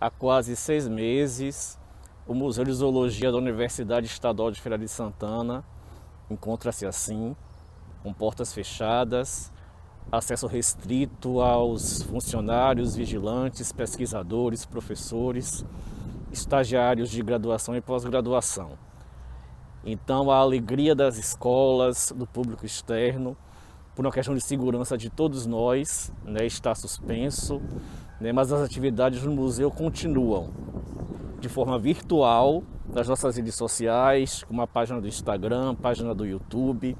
Há quase 6 meses, o Museu de Zoologia da Universidade Estadual de Feira de Santana encontra-se assim, com portas fechadas, acesso restrito aos funcionários, vigilantes, pesquisadores, professores, estagiários de graduação e pós-graduação. Então, a alegria das escolas, do público externo, por uma questão de segurança de todos nós, está suspenso, mas as atividades no museu continuam de forma virtual, nas nossas redes sociais, como a página do Instagram, página do YouTube,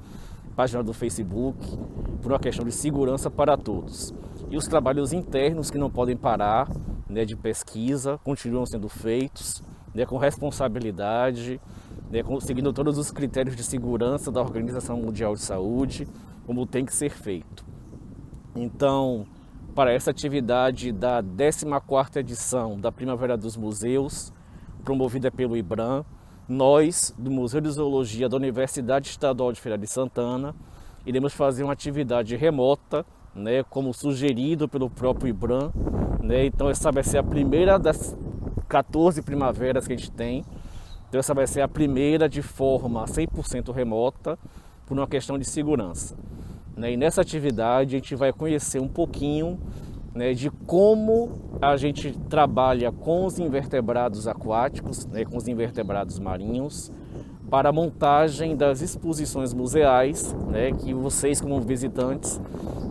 página do Facebook, por uma questão de segurança para todos. E os trabalhos internos que não podem parar, de pesquisa, continuam sendo feitos, com responsabilidade, seguindo todos os critérios de segurança da Organização Mundial de Saúde, como tem que ser feito. Então, para essa atividade da 14ª edição da Primavera dos Museus, promovida pelo IBRAM, nós, do Museu de Zoologia da Universidade Estadual de Feira de Santana, iremos fazer uma atividade remota, como sugerido pelo próprio IBRAM. Então essa vai ser a primeira das 14 primaveras que a gente tem. Então essa vai ser a primeira de forma 100% remota, por uma questão de segurança. E nessa atividade a gente vai conhecer um pouquinho de como a gente trabalha com os invertebrados aquáticos, com os invertebrados marinhos, para a montagem das exposições museais, que vocês como visitantes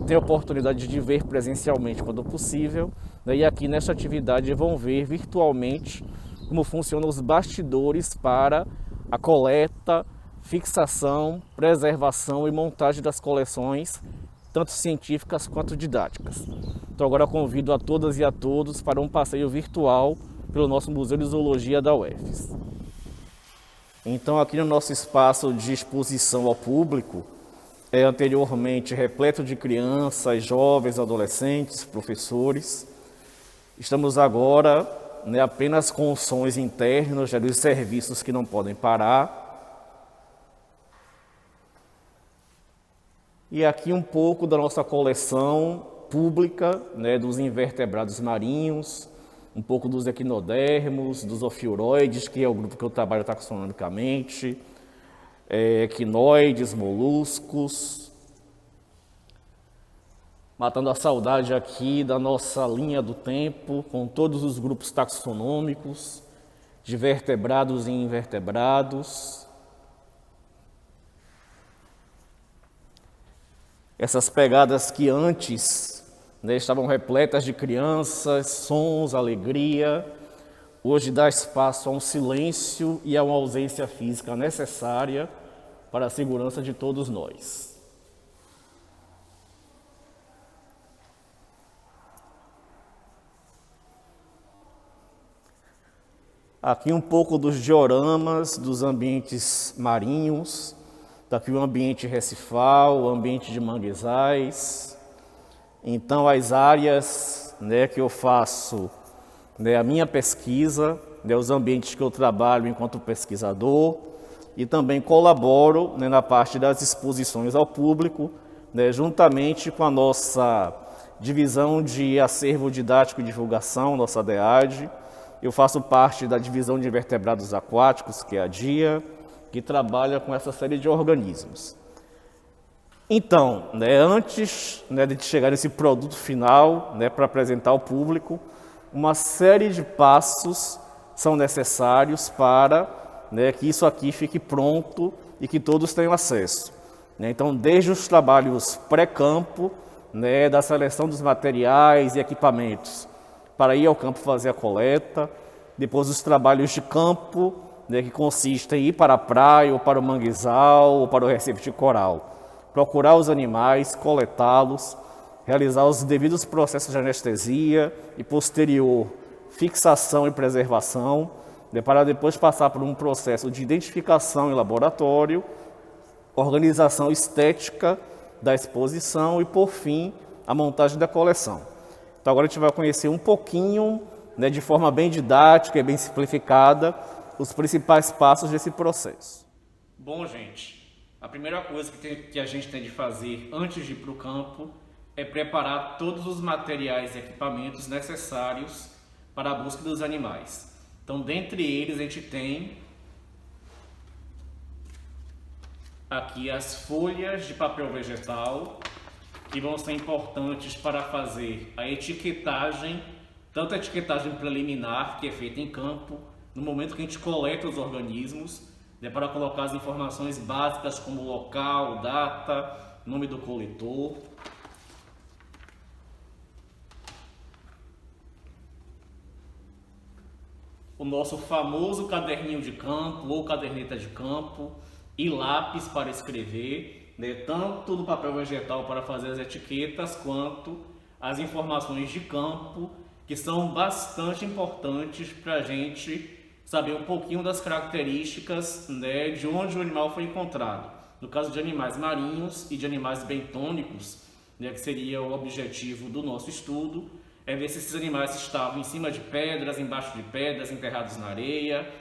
têm a oportunidade de ver presencialmente quando possível, e aqui nesta atividade vão ver virtualmente como funcionam os bastidores para a coleta, fixação, preservação e montagem das coleções, tanto científicas quanto didáticas. Então agora eu convido a todas e a todos para um passeio virtual pelo nosso Museu de Zoologia da UFES. Então aqui no nosso espaço de exposição ao público, anteriormente repleto de crianças, jovens, adolescentes, professores, estamos agora apenas com sons internos, dos serviços que não podem parar. E aqui um pouco da nossa coleção pública, dos invertebrados marinhos, um pouco dos equinodermos, dos ofiuroides, que é o grupo que eu trabalho taxonomicamente, equinoides, moluscos. Matando a saudade aqui da nossa linha do tempo, com todos os grupos taxonômicos, de vertebrados e invertebrados. Essas pegadas que antes estavam repletas de crianças, sons, alegria, hoje dá espaço a um silêncio e a uma ausência física necessária para a segurança de todos nós. Aqui um pouco dos dioramas dos ambientes marinhos. Daqui o ambiente recifal, o ambiente de manguezais. Então as áreas que eu faço a minha pesquisa, os ambientes que eu trabalho enquanto pesquisador e também colaboro na parte das exposições ao público, juntamente com a nossa divisão de acervo didático e divulgação, nossa DEAD. Eu faço parte da divisão de invertebrados aquáticos, que é a DIA, que trabalha com essa série de organismos. Então, antes de chegar nesse produto final, para apresentar ao público, uma série de passos são necessários para que isso aqui fique pronto e que todos tenham acesso. Então, desde os trabalhos pré-campo, da seleção dos materiais e equipamentos para ir ao campo fazer a coleta, depois os trabalhos de campo, que consistem em ir para a praia, ou para o manguezal, ou para o recife de coral, procurar os animais, coletá-los, realizar os devidos processos de anestesia e posterior fixação e preservação, para depois passar por um processo de identificação em laboratório, organização estética da exposição e, por fim, a montagem da coleção. Então agora a gente vai conhecer um pouquinho, de forma bem didática e bem simplificada, os principais passos desse processo. Bom, gente, a primeira coisa que a gente tem de fazer antes de ir para o campo é preparar todos os materiais e equipamentos necessários para a busca dos animais. Então, dentre eles, a gente tem aqui as folhas de papel vegetal, que vão ser importantes para fazer a etiquetagem, tanto a etiquetagem preliminar, que é feita em campo, no momento que a gente coleta os organismos, né, para colocar as informações básicas como local, data, nome do coletor. O nosso famoso caderninho de campo ou caderneta de campo e lápis para escrever, né, tanto no papel vegetal para fazer as etiquetas, quanto as informações de campo, que são bastante importantes para a gente saber um pouquinho das características, né, de onde o animal foi encontrado. No caso de animais marinhos e de animais bentônicos, né, que seria o objetivo do nosso estudo, é ver se esses animais estavam em cima de pedras, embaixo de pedras, enterrados na areia,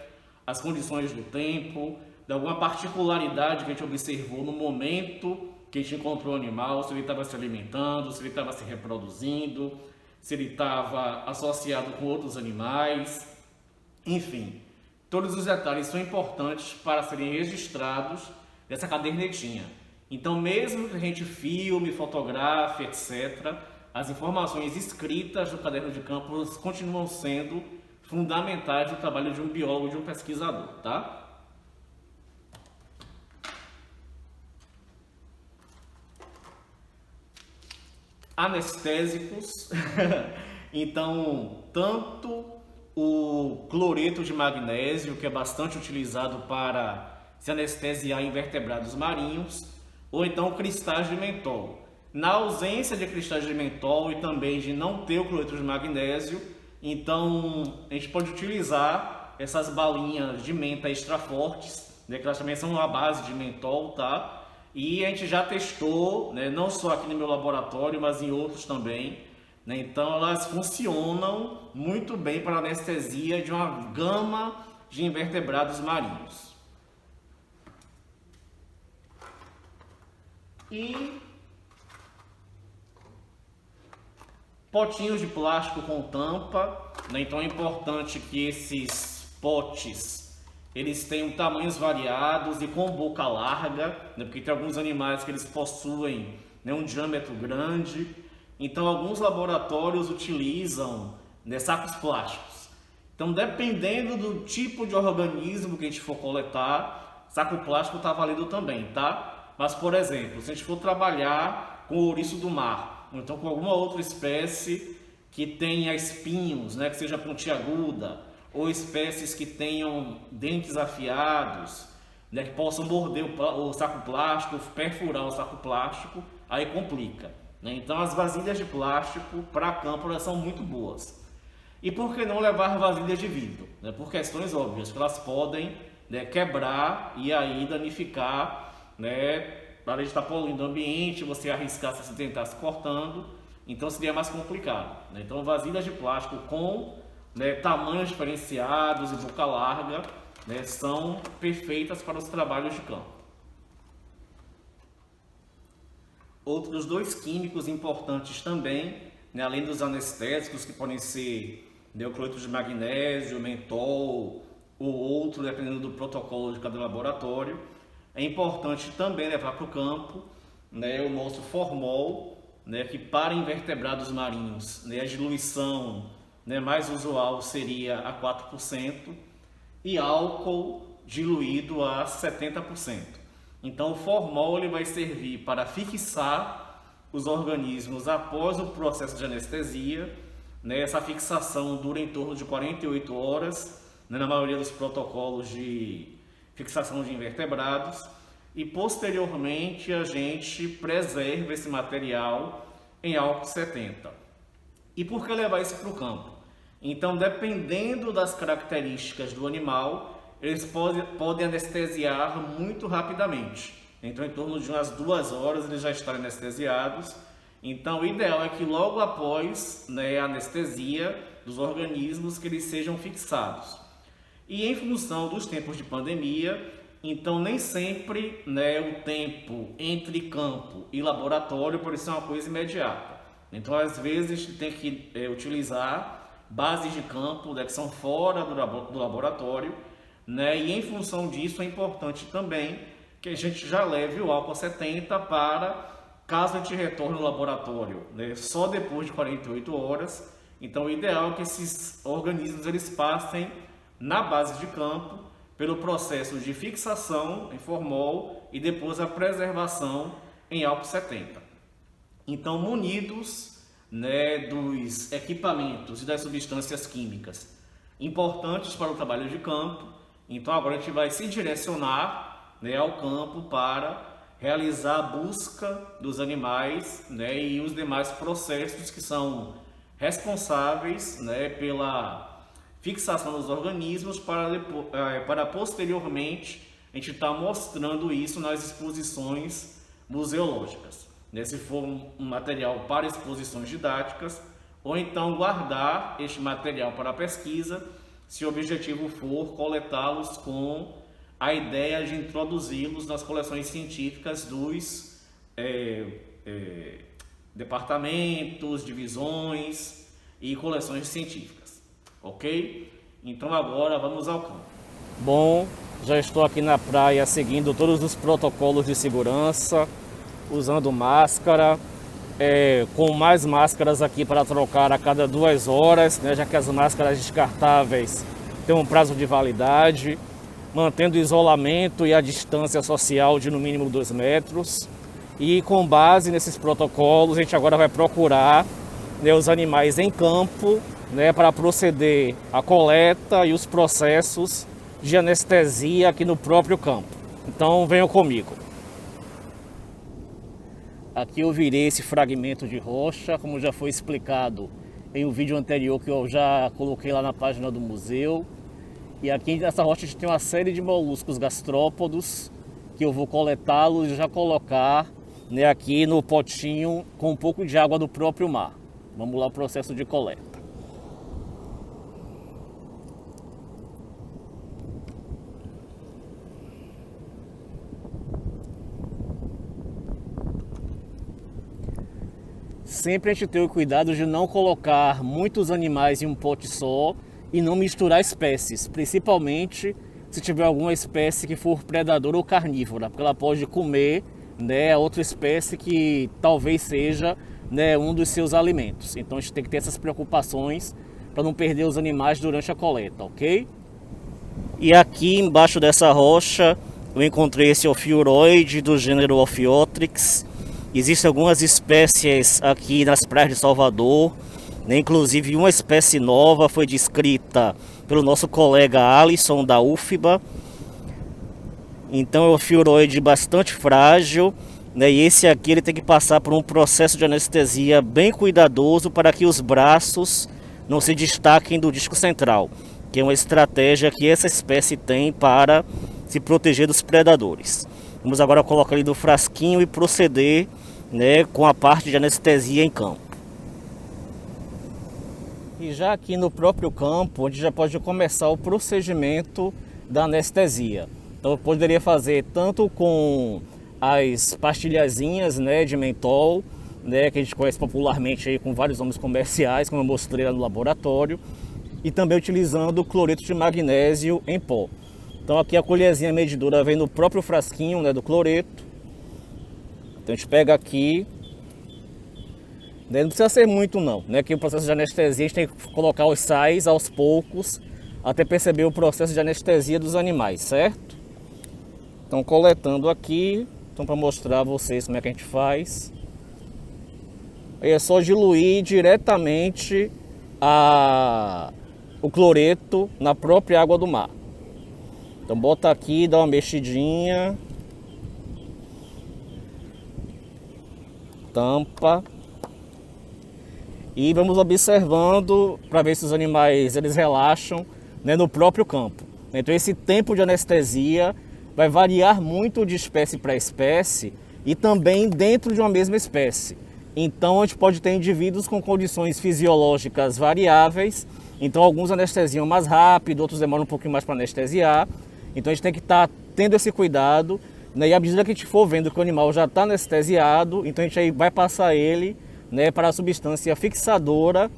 as condições do tempo, de alguma particularidade que a gente observou no momento que a gente encontrou o animal, se ele estava se alimentando, se ele estava se reproduzindo, se ele estava associado com outros animais, enfim. Todos os detalhes são importantes para serem registrados nessa cadernetinha. Então, mesmo que a gente filme, fotografe, etc., as informações escritas do caderno de campo continuam sendo fundamentais no trabalho de um biólogo, de um pesquisador, tá? Anestésicos. Então, tanto o cloreto de magnésio, que é bastante utilizado para se anestesiar invertebrados marinhos, ou então cristais de mentol. Na ausência de cristais de mentol e também de não ter o cloreto de magnésio, então a gente pode utilizar essas balinhas de menta extra fortes, né, que elas também são à base de mentol, tá? E a gente já testou, né, não só aqui no meu laboratório, mas em outros também, né? Então elas funcionam muito bem para anestesia de uma gama de invertebrados marinhos. E potinhos de plástico com tampa, né? Então é importante que esses potes eles tenham tamanhos variados e com boca larga, né? Porque tem alguns animais que eles possuem, né, um diâmetro grande. Então alguns laboratórios utilizam, né, sacos plásticos. Então, dependendo do tipo de organismo que a gente for coletar, saco plástico está válido também, tá? Mas, por exemplo, se a gente for trabalhar com o ouriço do mar, ou então com alguma outra espécie que tenha espinhos, né, que seja pontiaguda, ou espécies que tenham dentes afiados, né, que possam morder o saco plástico, perfurar o saco plástico, aí complica, né? Então as vasilhas de plástico para campo elas são muito boas. E por que não levar vasilhas de vidro? Né? Por questões óbvias, que elas podem, né, quebrar e aí danificar, né, além de estar poluindo o ambiente, você arriscar se tentar se cortando, então seria mais complicado, né? Então vasilhas de plástico com, né, tamanhos diferenciados e boca larga, né, são perfeitas para os trabalhos de campo. Outros dois químicos importantes também, né, além dos anestésicos, que podem ser, né, o cloreto de magnésio, mentol ou outro, dependendo do protocolo de cada laboratório, é importante também levar para o campo, né, o nosso formol, né, que para invertebrados marinhos, né, a diluição, né, mais usual seria a 4%, e álcool diluído a 70%. Então o formol ele vai servir para fixar os organismos após o processo de anestesia, né? Essa fixação dura em torno de 48 horas, né, na maioria dos protocolos de fixação de invertebrados, e posteriormente a gente preserva esse material em álcool 70. E por que levar isso para o campo? Então, dependendo das características do animal, eles podem anestesiar muito rapidamente. Então, em torno de umas 2 horas eles já estão anestesiados. Então, o ideal é que logo após, né, a anestesia dos organismos, que eles sejam fixados. E em função dos tempos de pandemia, então nem sempre, né, o tempo entre campo e laboratório pode ser uma coisa imediata. Então, às vezes, a gente tem que utilizar bases de campo, né, que são fora do laboratório, né, e em função disso é importante também que a gente já leve o álcool 70 para, caso a gente retorne ao laboratório, né, só depois de 48 horas. Então o ideal é que esses organismos eles passem na base de campo pelo processo de fixação em formol e depois a preservação em álcool 70. Então, munidos, né, dos equipamentos e das substâncias químicas importantes para o trabalho de campo, então agora a gente vai se direcionar, né, ao campo para realizar a busca dos animais, né, e os demais processos que são responsáveis, né, pela fixação dos organismos para posteriormente a gente estar mostrando isso nas exposições museológicas, né, se for um material para exposições didáticas, ou então guardar este material para pesquisa, se o objetivo for coletá-los com a ideia de introduzi-los nas coleções científicas dos departamentos, divisões e coleções científicas, ok? Então agora vamos ao campo. Bom, já estou aqui na praia seguindo todos os protocolos de segurança, usando máscara, com mais máscaras aqui para trocar a cada 2 horas, né, já que as máscaras descartáveis têm um prazo de validade, mantendo o isolamento e a distância social de no mínimo 2 metros. E com base nesses protocolos, a gente agora vai procurar, né, os animais em campo, né, para proceder à coleta e os processos de anestesia aqui no próprio campo. Então venham comigo. Aqui eu virei esse fragmento de rocha, como já foi explicado em um vídeo anterior que eu já coloquei lá na página do museu. E aqui nessa rocha a gente tem uma série de moluscos gastrópodos que eu vou coletá-los e já colocar, né, aqui no potinho com um pouco de água do próprio mar. Vamos lá ao processo de coleta. Sempre a gente tem o cuidado de não colocar muitos animais em um pote só e não misturar espécies, principalmente se tiver alguma espécie que for predadora ou carnívora, porque ela pode comer, né, outra espécie que talvez seja, né, um dos seus alimentos. Então a gente tem que ter essas preocupações para não perder os animais durante a coleta, ok? E aqui embaixo dessa rocha eu encontrei esse ofiuroide do gênero Ophiotrix. Existem algumas espécies aqui nas praias de Salvador, né? Inclusive uma espécie nova foi descrita pelo nosso colega Alisson da UFBA. Então é um ofiuroide bastante frágil, né? E esse aqui ele tem que passar por um processo de anestesia bem cuidadoso para que os braços não se destaquem do disco central, que é uma estratégia que essa espécie tem para se proteger dos predadores. Vamos agora colocar ele no frasquinho e proceder, né, com a parte de anestesia em campo. E já aqui no próprio campo, onde já pode começar o procedimento da anestesia. Então eu poderia fazer tanto com as pastilhazinhas, né, de mentol, né, que a gente conhece popularmente aí com vários nomes comerciais, como eu mostrei lá no laboratório, e também utilizando cloreto de magnésio em pó. Então aqui a colherzinha medidora vem no próprio frasquinho, né, do cloreto. Então a gente pega aqui, né, não precisa ser muito não, né, que o processo de anestesia a gente tem que colocar os sais aos poucos até perceber o processo de anestesia dos animais, certo? Então coletando aqui, então para mostrar a vocês como é que a gente faz. Aí é só diluir diretamente o cloreto na própria água do mar. Então bota aqui, dá uma mexidinha, tampa e vamos observando para ver se os animais eles relaxam, né, no próprio campo. Então esse tempo de anestesia vai variar muito de espécie para espécie e também dentro de uma mesma espécie. Então a gente pode ter indivíduos com condições fisiológicas variáveis, então alguns anestesiam mais rápido, outros demoram um pouquinho mais para anestesiar. Então a gente tem que estar tendo esse cuidado, né? E à medida que a gente for vendo que o animal já está anestesiado, então a gente aí vai passar ele, né, para a substância fixadora,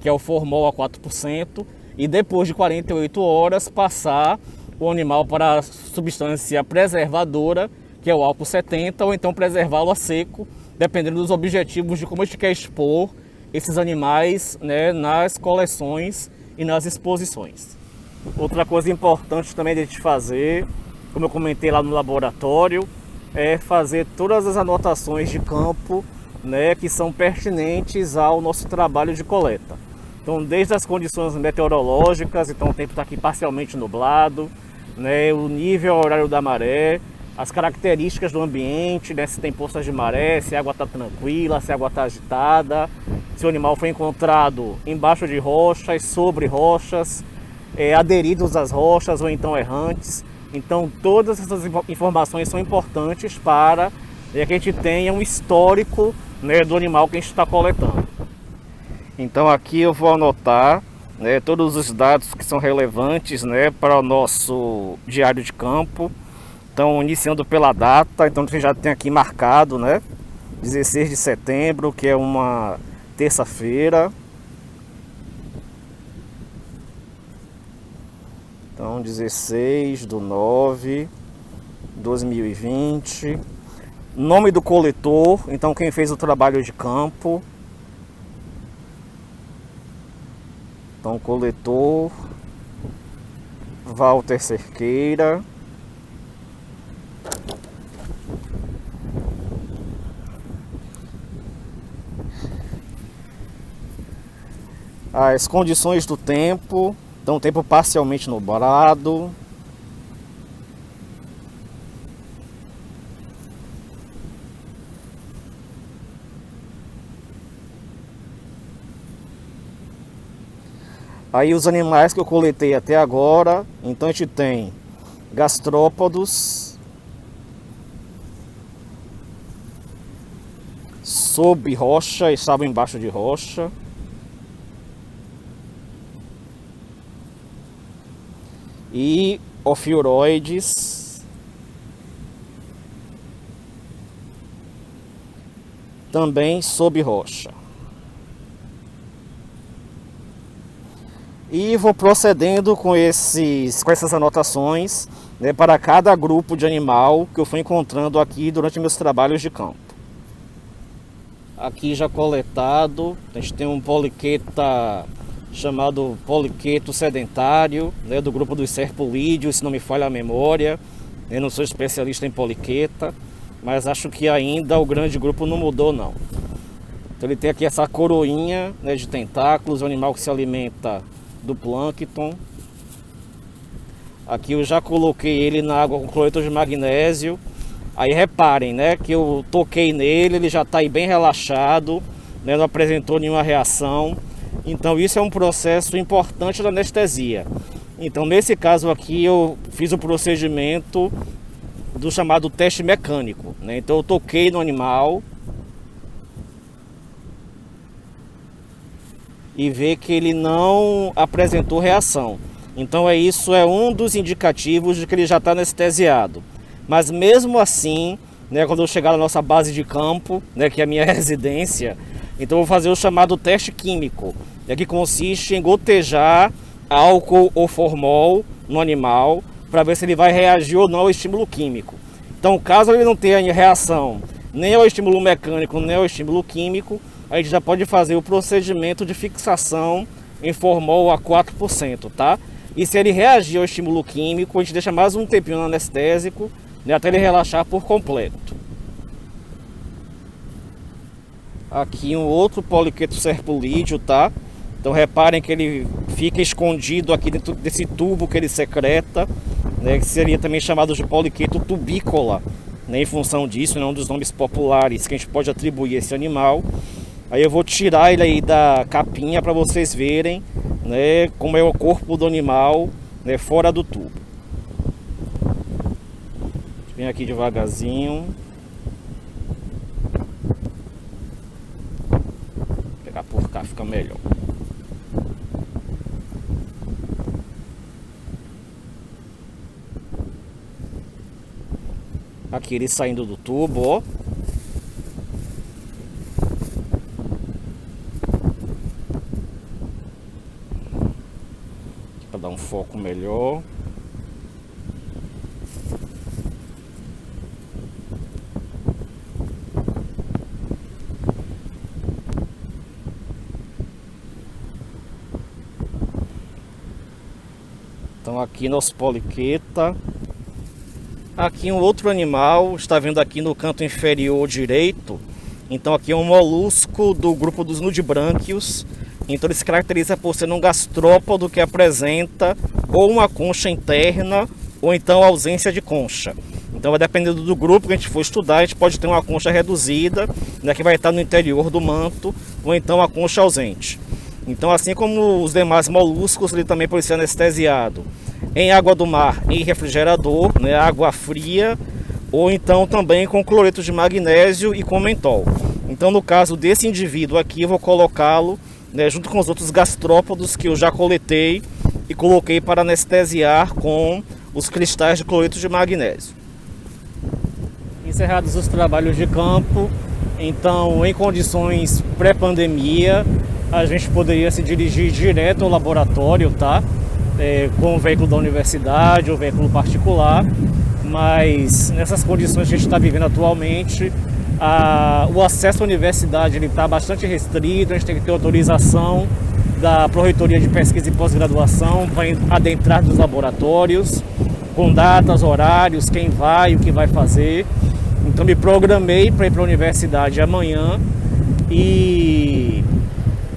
que é o formol a 4%, e depois de 48 horas passar o animal para a substância preservadora, que é o álcool 70, ou então preservá-lo a seco, dependendo dos objetivos de como a gente quer expor esses animais, né, nas coleções e nas exposições. Outra coisa importante também de a gente fazer, como eu comentei lá no laboratório, é fazer todas as anotações de campo, né, que são pertinentes ao nosso trabalho de coleta. Então, desde as condições meteorológicas, então o tempo está aqui parcialmente nublado, né, o nível horário da maré, as características do ambiente, né, se tem poças de maré, se a água está tranquila, se a água está agitada, se o animal foi encontrado embaixo de rochas, sobre rochas, aderidos às rochas ou então errantes. Então todas essas informações são importantes para que a gente tenha um histórico, né, do animal que a gente está coletando. Então aqui eu vou anotar, né, todos os dados que são relevantes, né, para o nosso diário de campo. Então, iniciando pela data, então a gente já tem aqui marcado, né, 16 de setembro, que é uma terça-feira. Então, 16/9/2020. Nome do coletor, então quem fez o trabalho de campo. Então, coletor Walter Cerqueira. As condições do tempo, então tempo parcialmente nublado. Aí os animais que eu coletei até agora, então a gente tem gastrópodos, sob rocha, estavam embaixo de rocha. E ofiuroides, também sob rocha. E vou procedendo com essas anotações, né, para cada grupo de animal que eu fui encontrando aqui durante meus trabalhos de campo. Aqui já coletado, a gente tem um poliqueta chamado poliqueto sedentário, né, do grupo dos serpulídeos, se não me falha a memória. Eu não sou especialista em poliqueta, mas acho que ainda o grande grupo não mudou não. Então ele tem aqui essa coroinha, né, de tentáculos, um animal que se alimenta do plâncton. Aqui eu já coloquei ele na água com cloreto de magnésio. Aí reparem, né, que eu toquei nele, ele já está aí bem relaxado, né, não apresentou nenhuma reação. Então isso é um processo importante da anestesia. Então nesse caso aqui eu fiz o procedimento do chamado teste mecânico, né? Então eu toquei no animal e ver que ele não apresentou reação. Então isso é um dos indicativos de que ele já está anestesiado. Mas mesmo assim, né, quando eu chegar na nossa base de campo, né, que é a minha residência, então eu vou fazer o chamado teste químico, que consiste em gotejar álcool ou formol no animal para ver se ele vai reagir ou não ao estímulo químico. Então, caso ele não tenha reação nem ao estímulo mecânico nem ao estímulo químico, a gente já pode fazer o procedimento de fixação em formol a 4%, tá? E se ele reagir ao estímulo químico, a gente deixa mais um tempinho no anestésico, né, até ele relaxar por completo. Aqui um outro poliqueto serpulídeo, tá? Então reparem que ele fica escondido aqui dentro desse tubo que ele secreta, né, que seria também chamado de poliqueto tubícola, né, em função disso, né, um dos nomes populares que a gente pode atribuir a esse animal. Aí eu vou tirar ele aí da capinha para vocês verem, né, como é o corpo do animal, né, fora do tubo. Vem aqui devagarzinho. Vou pegar por cá, fica melhor. Aqui ele saindo do tubo, ó. para dar um foco melhor. Então aqui nosso poliqueta. Aqui um outro animal, está vendo aqui no canto inferior direito. Então aqui é um molusco do grupo dos nudibranquios. Então ele se caracteriza por ser um gastrópodo que apresenta ou uma concha interna ou então ausência de concha. Então vai dependendo do grupo que a gente for estudar, a gente pode ter uma concha reduzida, né, que vai estar no interior do manto, ou então a concha ausente. Então, assim como os demais moluscos, ele também pode ser anestesiado em água do mar, em refrigerador, né, água fria, ou então também com cloreto de magnésio e com mentol. Então, no caso desse indivíduo aqui, eu vou colocá-lo, né, junto com os outros gastrópodos que eu já coletei e coloquei para anestesiar com os cristais de cloreto de magnésio. Encerrados os trabalhos de campo, então, em condições pré-pandemia, a gente poderia se dirigir direto ao laboratório, tá? Com o veículo da universidade ou veículo particular, mas nessas condições que a gente está vivendo atualmente, o acesso à universidade está bastante restrito, a gente tem que ter autorização da Pró-Reitoria de Pesquisa e Pós-Graduação para adentrar nos laboratórios, com datas, horários, quem vai, o que vai fazer. Então me programei para ir para a universidade amanhã e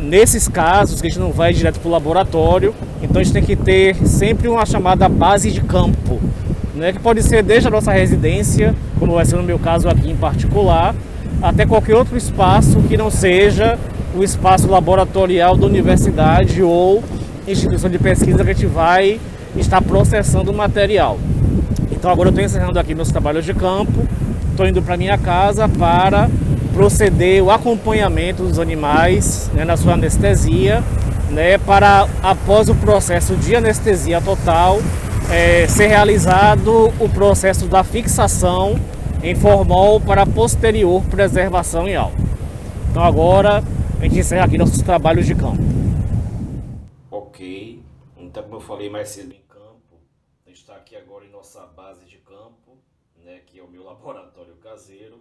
nesses casos que a gente não vai direto para o laboratório, então a gente tem que ter sempre uma chamada base de campo, né, que pode ser desde a nossa residência, como vai ser no meu caso aqui em particular, até qualquer outro espaço que não seja o espaço laboratorial da universidade ou instituição de pesquisa que a gente vai estar processando o material. Então agora eu estou encerrando aqui meus trabalhos de campo, estou indo para minha casa para proceder o acompanhamento dos animais, né, na sua anestesia, né, para após o processo de anestesia total ser realizado o processo da fixação em formol para posterior preservação em álcool. Então agora a gente encerra aqui nossos trabalhos de campo. Ok, então como eu falei mais cedo em campo, a gente está aqui agora em nossa base de campo, né, que é o meu laboratório caseiro.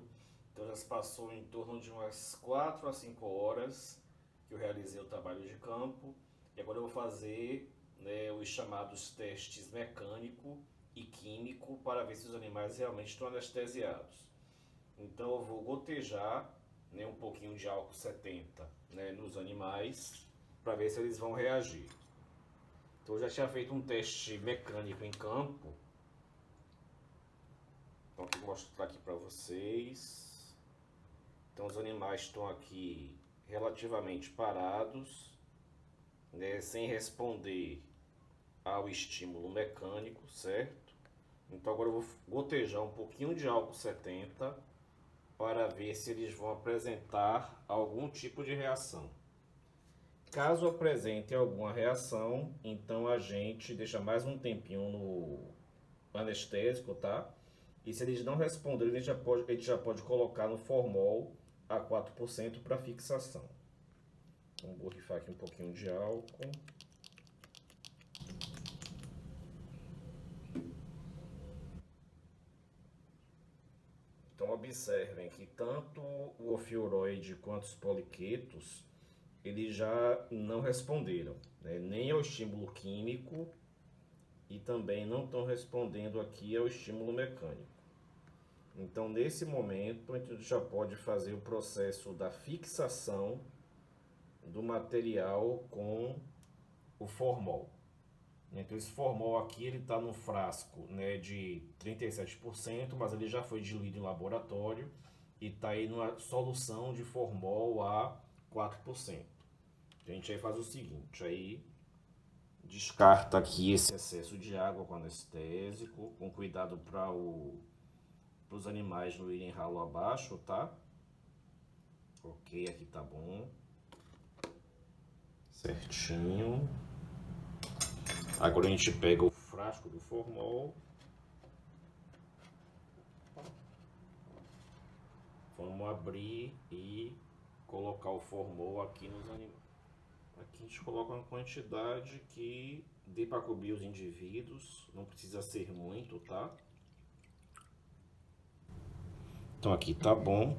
Então já se passou em torno de umas 4 a 5 horas que eu realizei o trabalho de campo. E agora eu vou fazer, né, os chamados testes mecânico e químico para ver se os animais realmente estão anestesiados. Então eu vou gotejar, né, um pouquinho de álcool 70, né, nos animais para ver se eles vão reagir. Então eu já tinha feito um teste mecânico em campo. Então aqui vou mostrar aqui para vocês. Então os animais estão aqui relativamente parados, né, sem responder ao estímulo mecânico, certo? Então agora eu vou gotejar um pouquinho de álcool 70 para ver se eles vão apresentar algum tipo de reação. Caso apresentem alguma reação, então a gente deixa mais um tempinho no anestésico, tá? E se eles não responderem, a gente já pode colocar no formol a 4% para fixação. Vamos borrifar aqui um pouquinho de álcool. Então observem que tanto o ofiuroide quanto os poliquetos, eles já não responderam, né, nem ao estímulo químico e também não estão respondendo aqui ao estímulo mecânico. Então, nesse momento, a gente já pode fazer o processo da fixação do material com o formol. Então, esse formol aqui, ele está no frasco, né, de 37%, mas ele já foi diluído em laboratório e está aí numa solução de formol a 4%. Então, a gente aí faz o seguinte, aí descarta aqui esse excesso de água com anestésico, com cuidado para os animais não irem ralo abaixo, tá? Ok, aqui tá bom. Certinho. Agora a gente pega o frasco do formol. Vamos abrir e colocar o formol aqui nos animais. Aqui a gente coloca uma quantidade que dê para cobrir os indivíduos, não precisa ser muito, tá? Então aqui tá bom.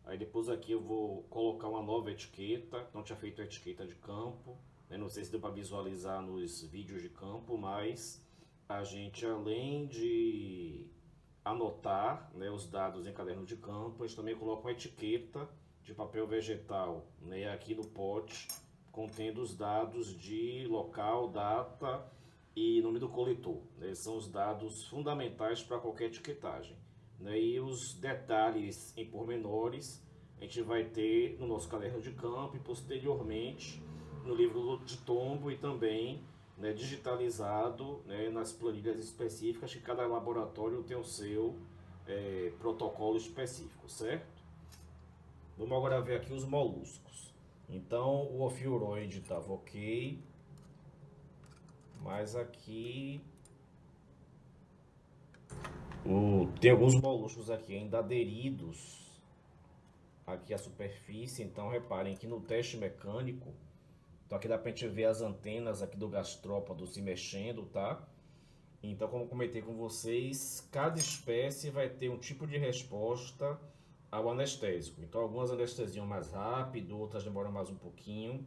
Aí depois aqui eu vou colocar uma nova etiqueta, não tinha feito a etiqueta de campo, né? Não sei se deu para visualizar nos vídeos de campo, mas a gente, além de anotar, né, os dados em caderno de campo, a gente também coloca uma etiqueta de papel vegetal, né, aqui no pote, contendo os dados de local, data e nome do coletor, né? São os dados fundamentais para qualquer etiquetagem, né? E os detalhes em pormenores a gente vai ter no nosso caderno de campo e posteriormente no livro de tombo e também, né, digitalizado, né, nas planilhas específicas, que cada laboratório tem o seu protocolo específico, certo? Vamos agora ver aqui os moluscos. Então o ofiuroide estava ok, mas aqui tem alguns moluscos aqui ainda aderidos aqui à superfície. Então reparem que no teste mecânico, então aqui dá pra gente ver as antenas aqui do gastrópodo se mexendo, tá? Então, como comentei com vocês, cada espécie vai ter um tipo de resposta ao anestésico. Então, algumas anestesiam mais rápido, outras demoram mais um pouquinho.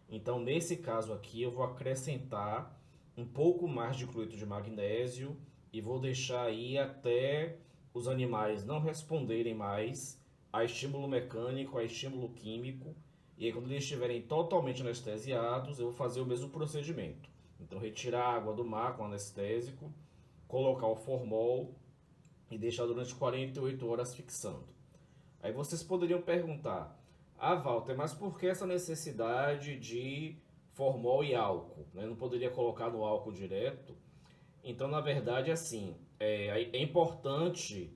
Então, nesse caso aqui, eu vou acrescentar um pouco mais de cloreto de magnésio e vou deixar aí até os animais não responderem mais a estímulo mecânico, a estímulo químico. E aí, quando eles estiverem totalmente anestesiados, eu vou fazer o mesmo procedimento. Então, retirar a água do mar com anestésico, colocar o formol e deixar durante 48 horas fixando. Aí vocês poderiam perguntar: ah, Walter, mas por que essa necessidade de formol e álcool, né? Não poderia colocar no álcool direto? Então, na verdade, assim, é importante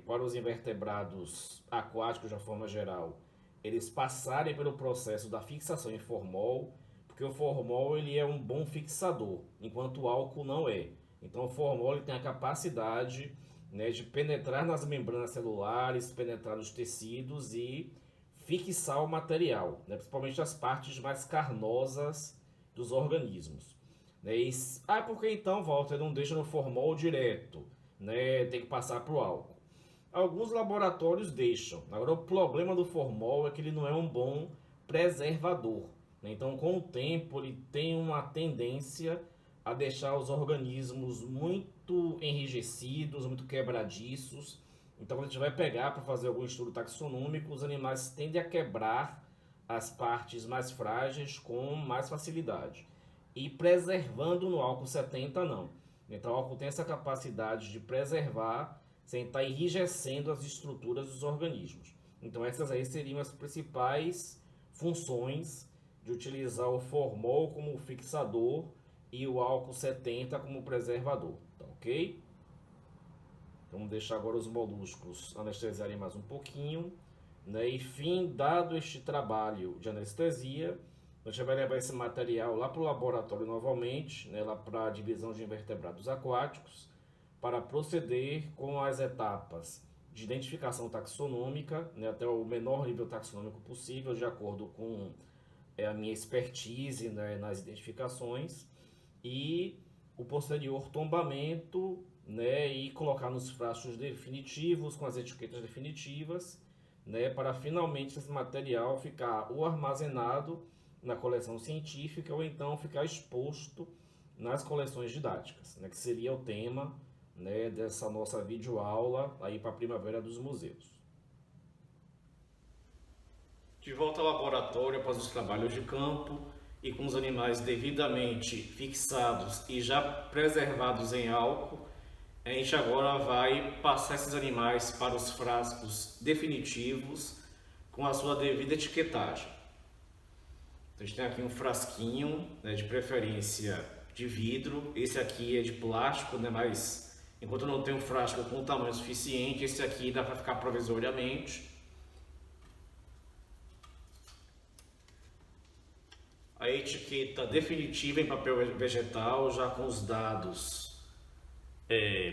para os invertebrados aquáticos, de uma forma geral, eles passarem pelo processo da fixação em formol, porque o formol ele é um bom fixador, enquanto o álcool não é. Então, o formol ele tem a capacidade, né, de penetrar nas membranas celulares, penetrar nos tecidos e fixar o material, né, principalmente as partes mais carnosas dos organismos. Né? Por que então, Walter, não deixa no formol direto? Né? Tem que passar para o álcool. Alguns laboratórios deixam. Agora, o problema do formol é que ele não é um bom preservador. Né? Então, com o tempo, ele tem uma tendência a deixar os organismos muito enrijecidos, muito quebradiços. Então, quando a gente vai pegar para fazer algum estudo taxonômico, os animais tendem a quebrar as partes mais frágeis com mais facilidade. E preservando no álcool 70 não. Então o álcool tem essa capacidade de preservar sem estar enrijecendo as estruturas dos organismos. Então essas aí seriam as principais funções de utilizar o formol como fixador e o álcool 70 como preservador. Tá ok? Vamos deixar agora os moluscos anestesiarem mais um pouquinho. Né? E fim, dado este trabalho de anestesia, a gente vai levar esse material lá para o laboratório novamente, né, lá para a divisão de invertebrados aquáticos, para proceder com as etapas de identificação taxonômica, né, até o menor nível taxonômico possível, de acordo com a minha expertise, né, nas identificações, e o posterior tombamento, né, e colocar nos frascos definitivos, com as etiquetas definitivas, né, para finalmente esse material ficar ou armazenado na coleção científica ou então ficar exposto nas coleções didáticas, né, que seria o tema, né, dessa nossa videoaula aí para a Primavera dos Museus. De volta ao laboratório após os trabalhos de campo e com os animais devidamente fixados e já preservados em álcool, a gente agora vai passar esses animais para os frascos definitivos com a sua devida etiquetagem. Então, a gente tem aqui um frasquinho, né, de preferência de vidro. Esse aqui é de plástico, né, mas enquanto eu não tenho um frasco com tamanho suficiente, esse aqui dá para ficar provisoriamente. A etiqueta definitiva em papel vegetal, já com os dados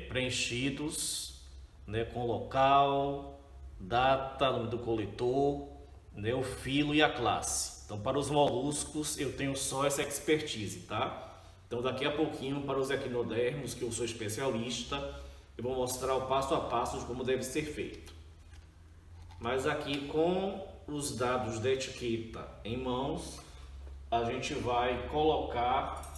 preenchidos, né, com local, data, nome do coletor, né, o filo e a classe. Então, para os moluscos, eu tenho só essa expertise, tá? Então, daqui a pouquinho, para os equinodermos, que eu sou especialista, eu vou mostrar o passo a passo de como deve ser feito. Mas aqui, com os dados da etiqueta em mãos, a gente vai colocar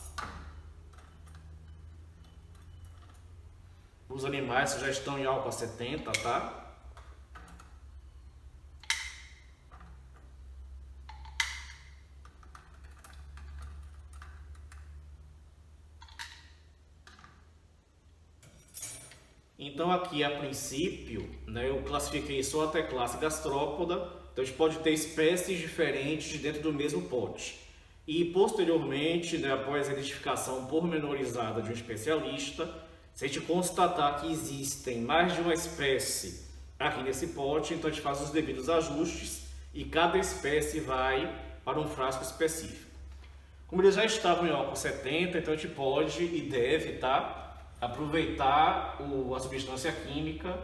os animais que já estão em álcool 70, tá? Então aqui a princípio, né, eu classifiquei só até classe gastrópoda, então a gente pode ter espécies diferentes dentro do mesmo pote. E posteriormente, né, após a identificação pormenorizada de um especialista, se a gente constatar que existem mais de uma espécie aqui nesse pote, então a gente faz os devidos ajustes e cada espécie vai para um frasco específico. Como eles já estavam em álcool 70, então a gente pode e deve, tá, aproveitar a substância química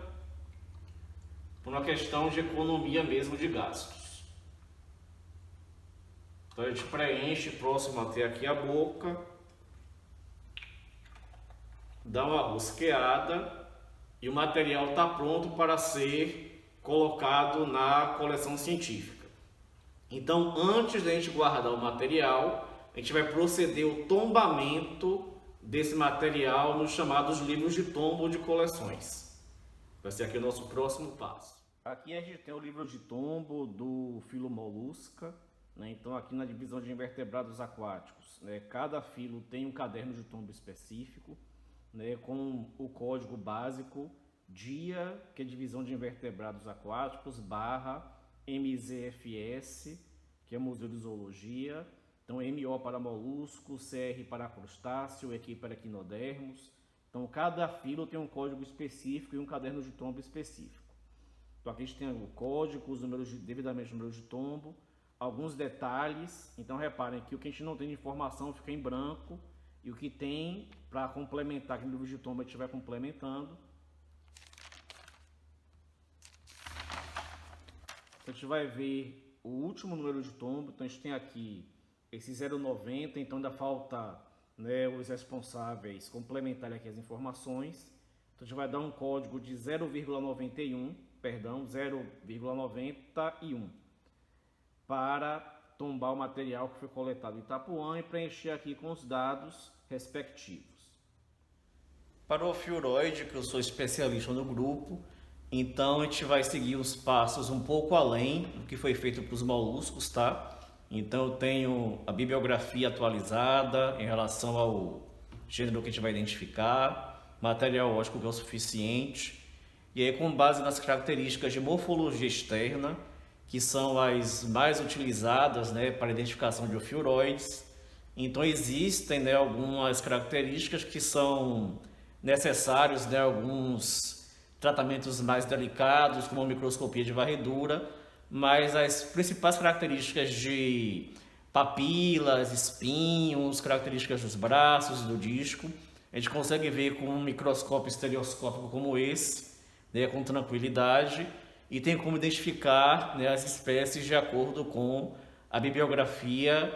por uma questão de economia mesmo de gastos. Então a gente preenche próximo até aqui a boca, dá uma rosqueada e o material está pronto para ser colocado na coleção científica. Então, antes da gente guardar o material, a gente vai proceder ao tombamento desse material nos chamados livros de tombo ou de coleções. Vai ser aqui o nosso próximo passo. Aqui a gente tem o livro de tombo do filo Molusca, né? Então aqui na divisão de invertebrados aquáticos, né, cada filo tem um caderno de tombo específico, né, com o código básico DIA, que é divisão de invertebrados aquáticos, /MZFS, que é Museu de Zoologia. Então, MO para moluscos, CR para crustáceo, EQ para equinodermos. Então, cada filo tem um código específico e um caderno de tombo específico. Então, aqui a gente tem o código, os números devidamente números de tombo, alguns detalhes. Então, reparem que o que a gente não tem de informação fica em branco e o que tem para complementar, que no livro de tombo a gente vai complementando. Então, a gente vai ver o último número de tombo. Então, a gente tem aqui esse 0,90, então ainda falta, né, os responsáveis complementarem aqui as informações. Então a gente vai dar um código de 0,91 para tombar o material que foi coletado em Itapuã e preencher aqui com os dados respectivos. Para o ofiuroide, que eu sou especialista no grupo, então a gente vai seguir os passos um pouco além do que foi feito para os moluscos, tá? Então eu tenho a bibliografia atualizada em relação ao gênero que a gente vai identificar, material óptico que é o suficiente, e aí com base nas características de morfologia externa, que são as mais utilizadas, né, para identificação de ofiuroides. Então existem, né, algumas características que são necessários, né, alguns tratamentos mais delicados, como a microscopia de varredura, mas as principais características de papilas, espinhos, características dos braços e do disco, a gente consegue ver com um microscópio estereoscópico como esse, né, com tranquilidade, e tem como identificar, né, as espécies de acordo com a bibliografia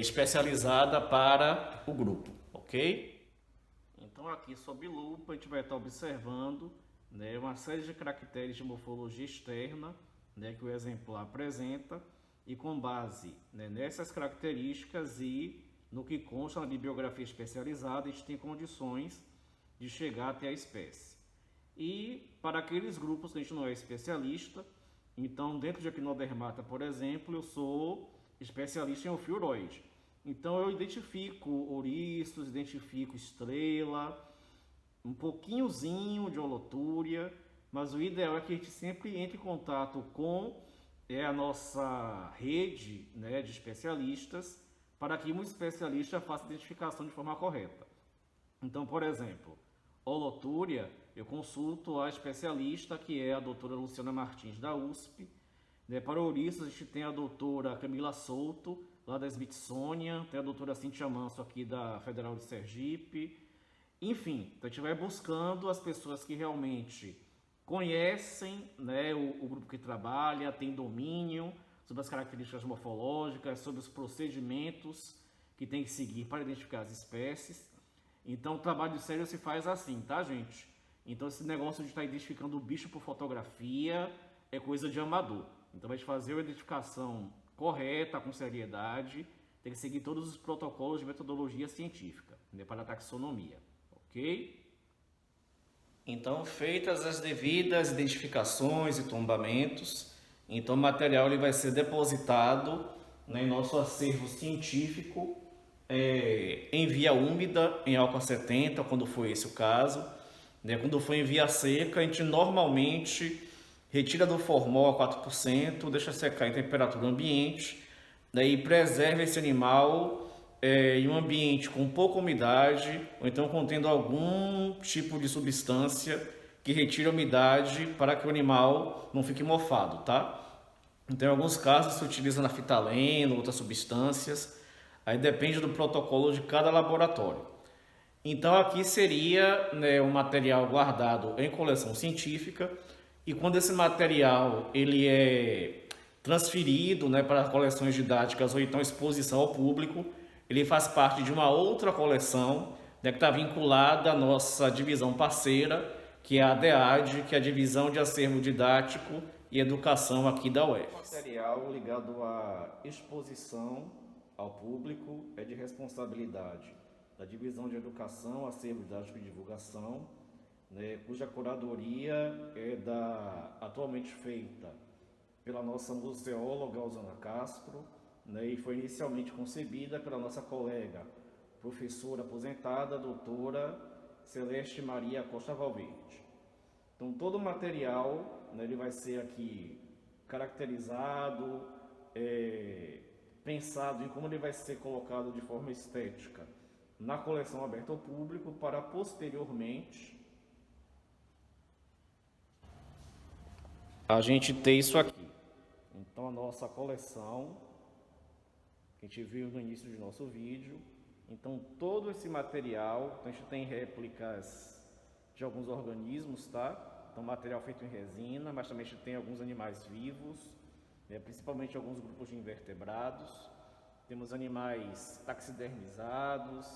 especializada para o grupo, ok? Então aqui sob lupa a gente vai estar observando, né, uma série de caracteres de morfologia externa, né, que o exemplar apresenta, e com base, né, nessas características e no que consta na bibliografia especializada, a gente tem condições de chegar até a espécie. E para aqueles grupos que a gente não é especialista, então dentro de Equinodermata, por exemplo, eu sou especialista em ofiuroide. Então eu identifico ouriços, identifico estrela, um pouquinhozinho de holotúria, mas o ideal é que a gente sempre entre em contato com a nossa rede, né, de especialistas, para que um especialista faça a identificação de forma correta. Então, por exemplo, holotúria, eu consulto a especialista, que é a doutora Luciana Martins, da USP. Né, para ouriços, a gente tem a doutora Camila Souto, lá da Smithsonian, tem a doutora Cíntia Manso, aqui da Federal de Sergipe. Enfim, então a gente vai buscando as pessoas que realmente conhecem, né, o grupo que trabalha, tem domínio sobre as características morfológicas, sobre os procedimentos que tem que seguir para identificar as espécies. Então o trabalho sério se faz assim, tá, gente? Então esse negócio de estar identificando o bicho por fotografia é coisa de amador. Então vai fazer a identificação correta, com seriedade, tem que seguir todos os protocolos de metodologia científica, né, para a taxonomia, ok? Então, feitas as devidas identificações e tombamentos, então o material ele vai ser depositado, né, em nosso acervo científico, em via úmida, em álcool 70, quando for esse o caso. Né? Quando for em via seca, a gente normalmente retira do formol a 4%, deixa secar em temperatura ambiente, daí preserva esse animal em um ambiente com pouca umidade, ou então contendo algum tipo de substância que retire a umidade para que o animal não fique mofado, tá? Então, em alguns casos se utiliza naftaleno, outras substâncias, aí depende do protocolo de cada laboratório. Então aqui seria, né, um material guardado em coleção científica, e quando esse material ele é transferido, né, para coleções didáticas ou então exposição ao público, ele faz parte de uma outra coleção, né, que está vinculada à nossa divisão parceira, que é a DEAD, que é a Divisão de Acervo Didático e Educação aqui da UF. O material ligado à exposição ao público é de responsabilidade da Divisão de Educação, Acervo Didático e Divulgação, né, cuja curadoria é atualmente feita pela nossa museóloga Osana Castro, né, e foi inicialmente concebida pela nossa colega, professora aposentada, doutora Celeste Maria Costa Valverde. Então todo o material, né, ele vai ser aqui caracterizado, pensado em como ele vai ser colocado de forma estética na coleção aberta ao público, para posteriormente a gente ter isso aqui. Então a nossa coleção, que a gente viu no início do nosso vídeo, então todo esse material, a gente tem réplicas de alguns organismos, tá? Então material feito em resina, mas também a gente tem alguns animais vivos, né? Principalmente alguns grupos de invertebrados. Temos animais taxidermizados,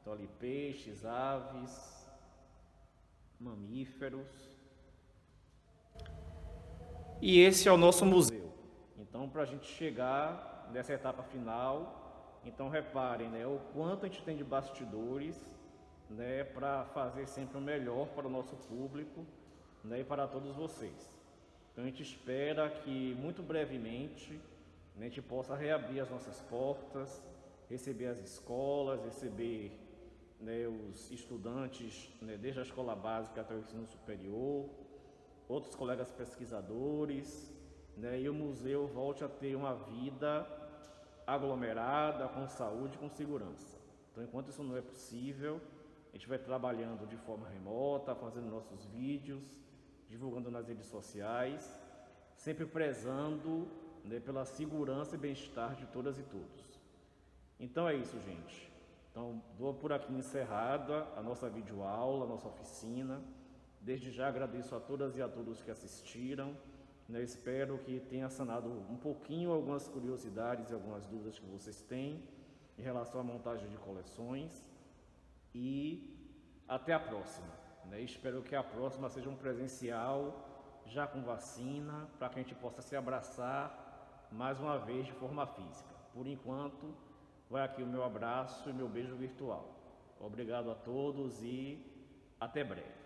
então ali peixes, aves, mamíferos. E esse é o nosso museu. Então, para a gente chegar nessa etapa final, então reparem, né, o quanto a gente tem de bastidores, né, para fazer sempre o melhor para o nosso público, né, e para todos vocês. Então a gente espera que muito brevemente, né, a gente possa reabrir as nossas portas, receber as escolas, receber, né, os estudantes, né, desde a escola básica até o ensino superior, outros colegas pesquisadores, né, e o museu volte a ter uma vida aglomerada, com saúde e com segurança. Então, enquanto isso não é possível, a gente vai trabalhando de forma remota, fazendo nossos vídeos, divulgando nas redes sociais, sempre prezando, né, pela segurança e bem-estar de todas e todos. Então é isso, gente. Então, dou por aqui encerrada a nossa videoaula, a nossa oficina. Desde já agradeço a todas e a todos que assistiram, né? Espero que tenha sanado um pouquinho algumas curiosidades e algumas dúvidas que vocês têm em relação à montagem de coleções, e até a próxima, né? Espero que a próxima seja um presencial, já com vacina, para que a gente possa se abraçar mais uma vez de forma física. Por enquanto, vai aqui o meu abraço e meu beijo virtual. Obrigado a todos e até breve.